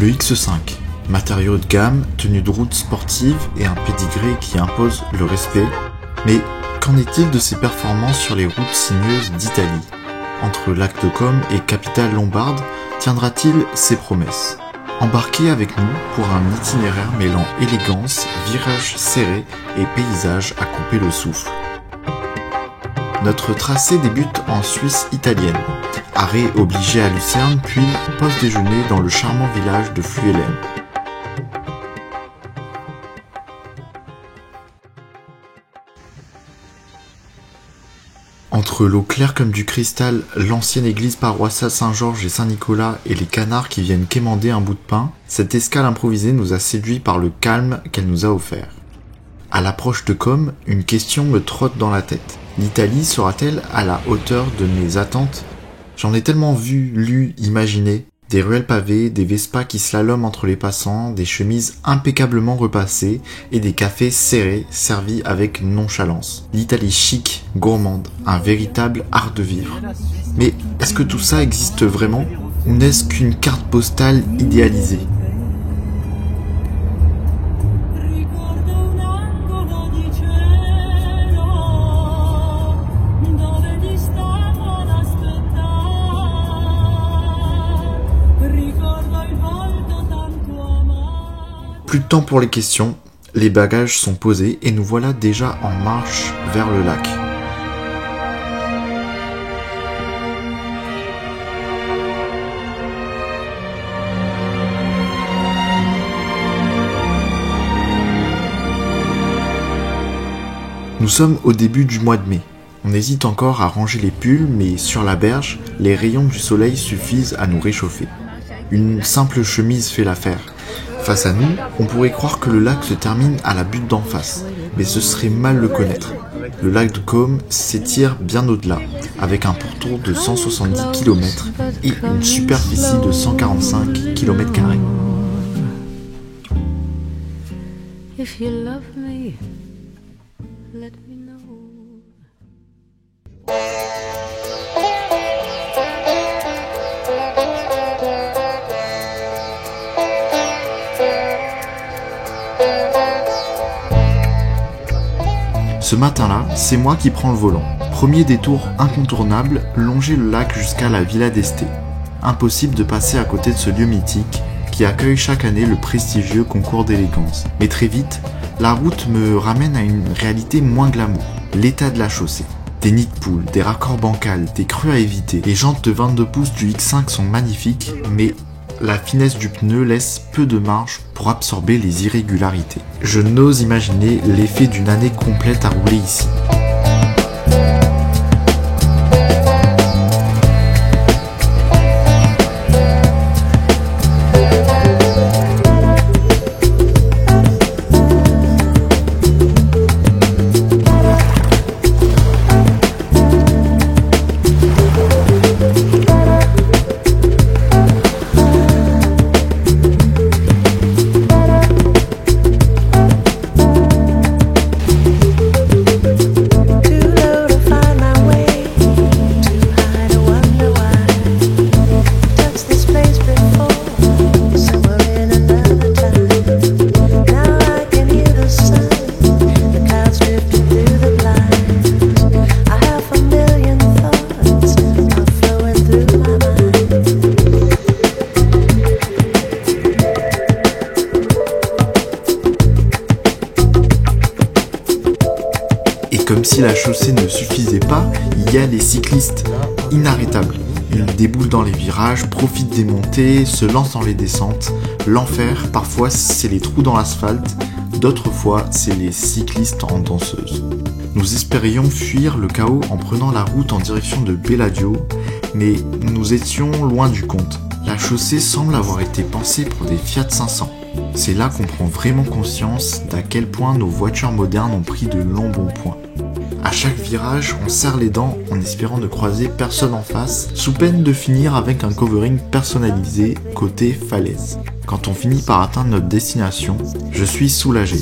Le X5, matériau de gamme, tenue de route sportive et un pédigré qui impose le respect. Mais qu'en est-il de ses performances sur les routes sinueuses d'Italie ? Entre Lac de Côme et capitale lombarde, tiendra-t-il ses promesses ? Embarquez avec nous pour un itinéraire mêlant élégance, virages serrés et paysages à couper le souffle. Notre tracé débute en Suisse italienne. Arrêt obligé à Lucerne, puis pause déjeuner dans le charmant village de Fluelen. Entre l'eau claire comme du cristal, l'ancienne église paroissiale Saint-Georges et Saint-Nicolas et les canards qui viennent quémander un bout de pain, cette escale improvisée nous a séduits par le calme qu'elle nous a offert. À l'approche de Côme, une question me trotte dans la tête. L'Italie sera-t-elle à la hauteur de mes attentes ? J'en ai tellement vu, lu, imaginé. Des ruelles pavées, des Vespas qui slaloment entre les passants, des chemises impeccablement repassées et des cafés serrés servis avec nonchalance. L'Italie chic, gourmande, un véritable art de vivre. Mais est-ce que tout ça existe vraiment ? Ou n'est-ce qu'une carte postale idéalisée ? Plus de temps pour les questions, les bagages sont posés et nous voilà déjà en marche vers le lac. Nous sommes au début du mois de mai. On hésite encore à ranger les pulls, mais sur la berge, les rayons du soleil suffisent à nous réchauffer. Une simple chemise fait l'affaire. Face à nous, on pourrait croire que le lac se termine à la butte d'en face, mais ce serait mal le connaître. Le lac de Côme s'étire bien au-delà, avec un pourtour de 170 km et une superficie de 145 km². Ce matin-là, c'est moi qui prends le volant. Premier détour incontournable, longer le lac jusqu'à la Villa d'Este. Impossible de passer à côté de ce lieu mythique qui accueille chaque année le prestigieux concours d'élégance. Mais très vite, la route me ramène à une réalité moins glamour. L'état de la chaussée. Des nids de poules, des raccords bancals, des crues à éviter. Les jantes de 22 pouces du X5 sont magnifiques, mais la finesse du pneu laisse peu de marge pour absorber les irrégularités. Je n'ose imaginer l'effet d'une année complète à rouler ici. Comme si la chaussée ne suffisait pas, il y a les cyclistes inarrêtables. Ils déboulent dans les virages, profitent des montées, se lancent dans les descentes. L'enfer, parfois c'est les trous dans l'asphalte, d'autres fois c'est les cyclistes en danseuse. Nous espérions fuir le chaos en prenant la route en direction de Belladio, mais nous étions loin du compte. La chaussée semble avoir été pensée pour des Fiat 500. C'est là qu'on prend vraiment conscience d'à quel point nos voitures modernes ont pris de longs bons points. À chaque virage, on serre les dents en espérant ne croiser personne en face, sous peine de finir avec un covering personnalisé côté falaise. Quand on finit par atteindre notre destination, je suis soulagé.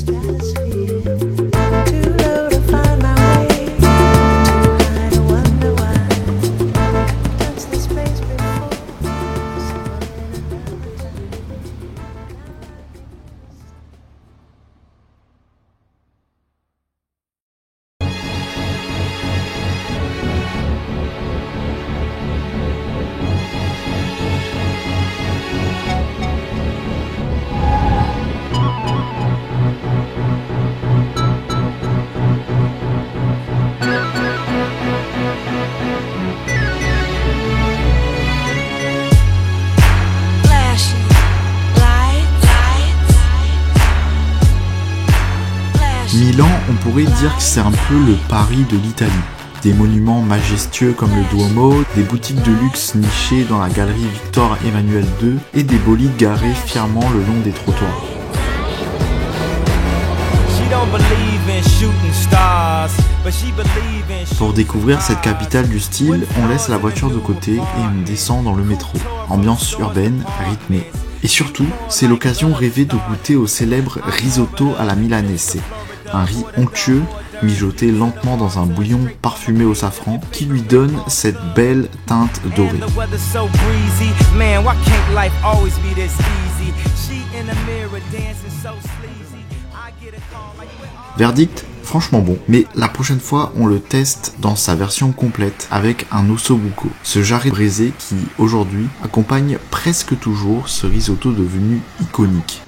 pourrait dire que c'est un peu le Paris de l'Italie. Des monuments majestueux comme le Duomo, des boutiques de luxe nichées dans la galerie Victor Emmanuel II et des bolides garés fièrement le long des trottoirs. Pour découvrir cette capitale du style, on laisse la voiture de côté et on descend dans le métro. Ambiance urbaine, rythmée. Et surtout, c'est l'occasion rêvée de goûter au célèbre risotto à la milanese, un riz onctueux mijoté lentement dans un bouillon parfumé au safran qui lui donne cette belle teinte dorée. Verdict, franchement bon, mais la prochaine fois on le teste dans sa version complète avec un ossobuco, ce jarret braisé qui aujourd'hui accompagne presque toujours ce risotto devenu iconique.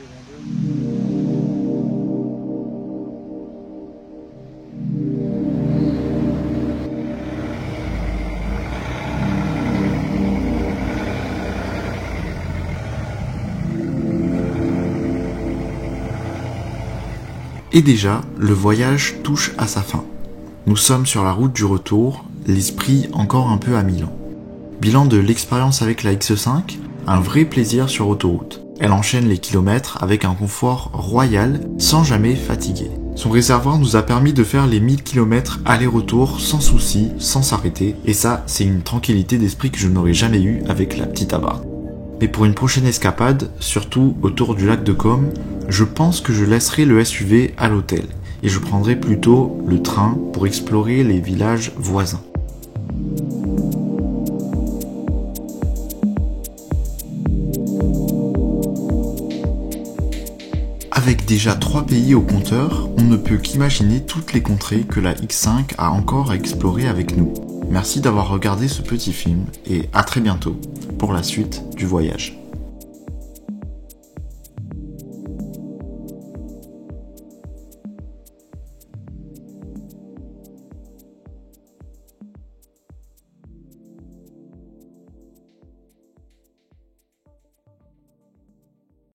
Et déjà, le voyage touche à sa fin. Nous sommes sur la route du retour, l'esprit encore un peu à Milan. Bilan de l'expérience avec la X5, un vrai plaisir sur autoroute. Elle enchaîne les kilomètres avec un confort royal sans jamais fatiguer. Son réservoir nous a permis de faire les 1000 km aller-retour sans souci, sans s'arrêter, et ça, c'est une tranquillité d'esprit que je n'aurais jamais eue avec la petite Abarth. Mais pour une prochaine escapade, surtout autour du lac de Côme, je pense que je laisserai le SUV à l'hôtel et je prendrai plutôt le train pour explorer les villages voisins. Avec déjà 3 pays au compteur, on ne peut qu'imaginer toutes les contrées que la X5 a encore à explorer avec nous. Merci d'avoir regardé ce petit film et à très bientôt pour la suite du voyage.